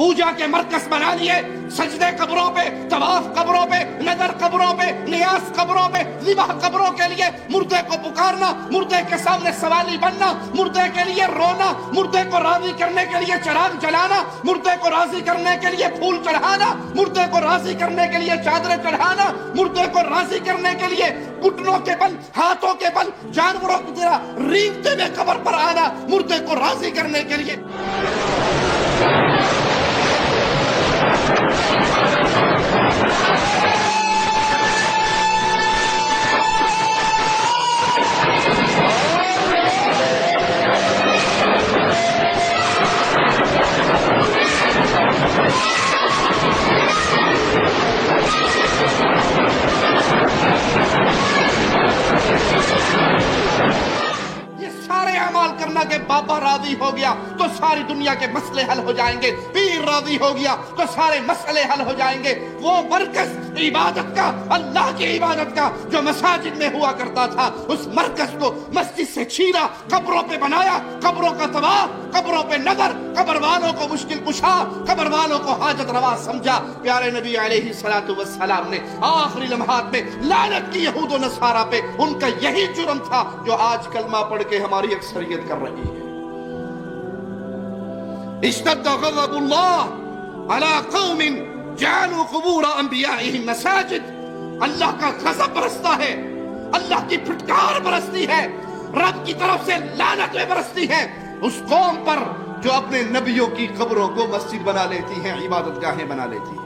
پوجا کے مرکز بنا لیے، سجدے قبروں پہ، طواف قبروں پہ، نظر قبروں پہ، نیاز قبروں پہ، ذبح قبروں کے لیے، مردے کو پکارنا، مردے کے سامنے سوالی بننا، مردے کے لیے رونا، مردے کو راضی کرنے کے لیے چراغ جلانا، مردے کو راضی کرنے کے لیے پھول چڑھانا، مردے کو راضی کرنے کے لیے چادریں چڑھانا، مردے کو راضی کرنے کے لیے گھٹنوں کے بل، ہاتھوں کے بل، جانوروں کی طرح رینگتے ہوئے قبر پر آنا، مردے کو راضی کرنے کے لیے۔ یہ سارے اعمال کرنا کہ بابا راضی ہو گیا تو ساری دنیا کے مسئلے حل ہو جائیں گے، پیر راضی ہو گیا تو سارے مسئلے حل ہو جائیں گے۔ وہ مرکز عبادت کا، اللہ کی عبادت کا جو مساجد میں ہوا کرتا تھا، اس مرکز کو مسجد سے چھینا، قبروں پہ بنایا، قبروں کا طواف، قبروں پہ نظر، قبر والوں کو مشکل کشا، قبر والوں کو حاجت روا سمجھا۔ پیارے نبی علیہ السلام نے آخری لمحات میں لعنت کی یہود و نصارہ پہ، ان کا یہی جرم تھا جو آج کلمہ پڑھ کے ہماری اکثریت کر رہی ہے۔ اشتد غضب اللہ علی قوم جعلوا قبور انبیائہم مساجد۔ اللہ کا غضب برستا ہے، اللہ کی پھٹکار برستی ہے، رب کی طرف سے لعنت برستی ہے اس قوم پر جو اپنے نبیوں کی قبروں کو مسجد بنا لیتی ہیں، عبادت گاہیں بنا لیتی ہیں۔